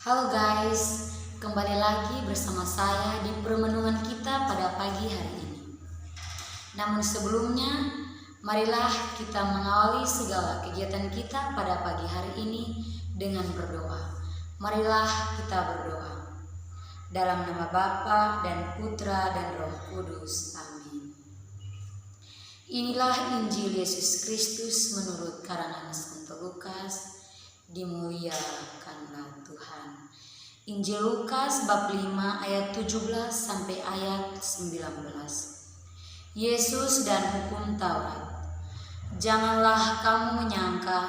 Halo guys, kembali lagi bersama saya di permenungan kita pada pagi hari ini. Namun sebelumnya, marilah kita mengawali segala kegiatan kita pada pagi hari ini dengan berdoa. Marilah kita berdoa. Dalam nama Bapa dan Putra dan Roh Kudus. Amin. Inilah Injil Yesus Kristus menurut karangan Santo Lukas. Dimuliakanlah Tuhan. Injil Lukas bab 5 ayat 17 sampai ayat 19. Yesus dan hukum Taurat. Janganlah kamu menyangka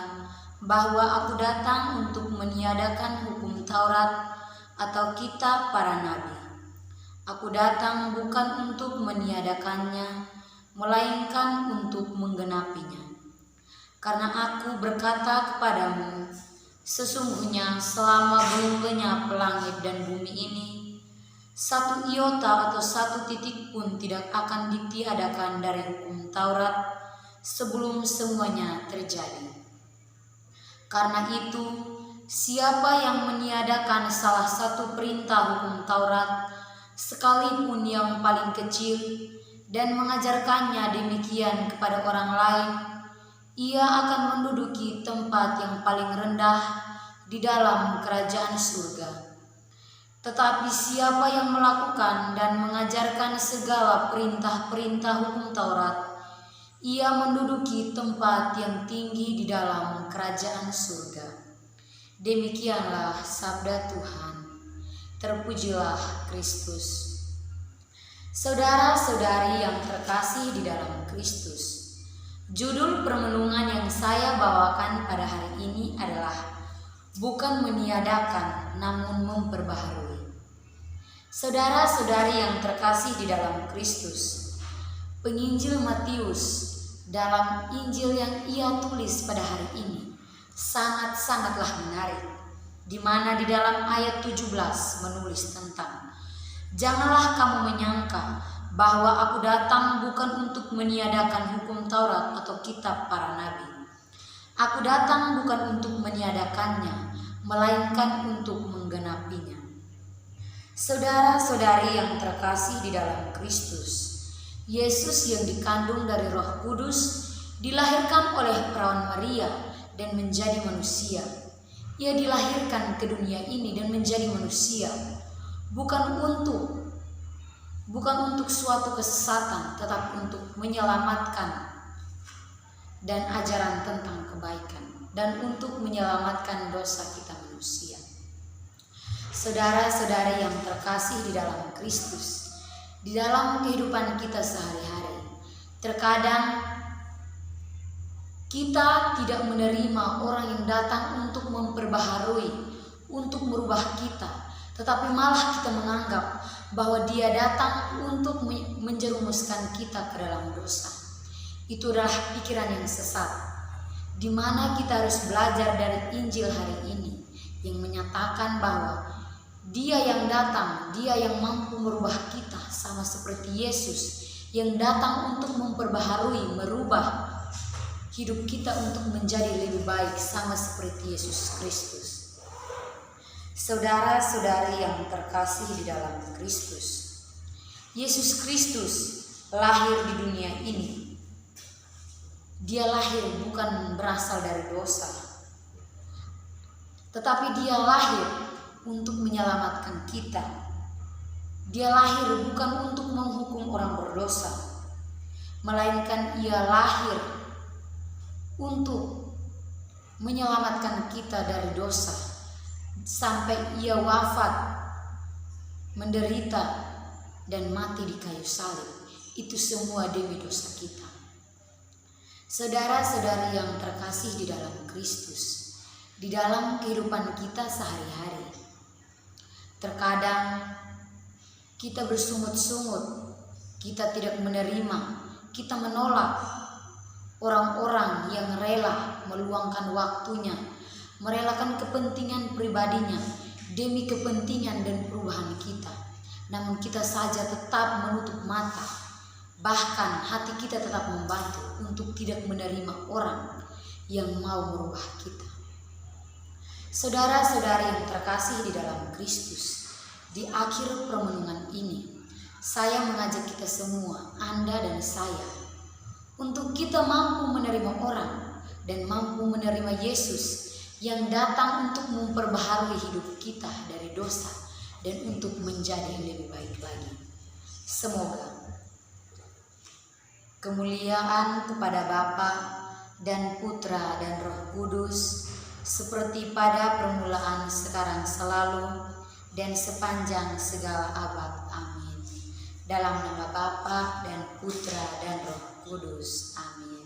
bahwa aku datang untuk meniadakan hukum Taurat atau kitab para nabi. Aku datang bukan untuk meniadakannya, melainkan untuk menggenapinya. Karena aku berkata kepadamu, sesungguhnya selama belum lenyap langit dan bumi ini, satu iota atau satu titik pun tidak akan ditiadakan dari hukum Taurat sebelum semuanya terjadi. Karena itu, siapa yang meniadakan salah satu perintah hukum Taurat, sekalipun yang paling kecil, dan mengajarkannya demikian kepada orang lain, ia akan menduduki tempat yang paling rendah di dalam kerajaan surga. Tetapi siapa yang melakukan dan mengajarkan segala perintah-perintah hukum Taurat, ia menduduki tempat yang tinggi di dalam kerajaan surga. Demikianlah sabda Tuhan. Terpujilah Kristus. Saudara-saudari yang terkasih di dalam Kristus, judul permenungan yang saya bawakan pada hari ini adalah bukan meniadakan namun memperbaharui. Saudara-saudari yang terkasih di dalam Kristus, penginjil Matius dalam Injil yang ia tulis pada hari ini sangat-sangatlah menarik, di mana di dalam ayat 17 menulis tentang janganlah kamu menyangka bahwa aku datang bukan untuk meniadakan hukum Taurat atau kitab para nabi. Aku datang bukan untuk meniadakannya, melainkan untuk menggenapinya. Saudara-saudari yang terkasih di dalam Kristus, Yesus yang dikandung dari Roh Kudus dilahirkan oleh perawan Maria dan menjadi manusia. Ia dilahirkan ke dunia ini dan menjadi manusia, bukan untuk suatu kesesatan, tetapi untuk menyelamatkan dan ajaran tentang kebaikan, dan untuk menyelamatkan dosa kita manusia. Saudara-saudari yang terkasih di dalam Kristus, di dalam kehidupan kita sehari-hari, terkadang kita tidak menerima orang yang datang untuk memperbaharui, untuk merubah kita, tetapi malah kita menganggap bahwa dia datang untuk menjerumuskan kita ke dalam dosa. Itu adalah pikiran yang sesat, di mana kita harus belajar dari Injil hari ini yang menyatakan bahwa dia yang datang, dia yang mampu merubah kita, sama seperti Yesus yang datang untuk memperbaharui, merubah hidup kita untuk menjadi lebih baik, sama seperti Yesus Kristus. Saudara-saudari yang terkasih di dalam Kristus, Yesus Kristus lahir di dunia ini. Dia lahir bukan berasal dari dosa, tetapi dia lahir untuk menyelamatkan kita. Dia lahir bukan untuk menghukum orang berdosa, melainkan ia lahir untuk menyelamatkan kita dari dosa, sampai ia wafat, menderita, dan mati di kayu salib. Itu semua demi dosa kita. Saudara-saudari yang terkasih di dalam Kristus, di dalam kehidupan kita sehari-hari, terkadang kita bersungut-sungut, kita tidak menerima, kita menolak orang-orang yang rela meluangkan waktunya, merelakan kepentingan pribadinya demi kepentingan dan perubahan kita. Namun kita saja tetap menutup mata, bahkan hati kita tetap membantu untuk tidak menerima orang yang mau merubah kita. Saudara-saudari yang terkasih di dalam Kristus, di akhir permenungan ini, saya mengajak kita semua, Anda dan saya, untuk kita mampu menerima orang dan mampu menerima Yesus yang datang untuk memperbaharui hidup kita dari dosa dan untuk menjadi yang lebih baik lagi. Semoga kemuliaan kepada Bapa dan Putra dan Roh Kudus, seperti pada permulaan, sekarang, selalu, dan sepanjang segala abad. Amin. Dalam nama Bapa dan Putra dan Roh Kudus. Amin.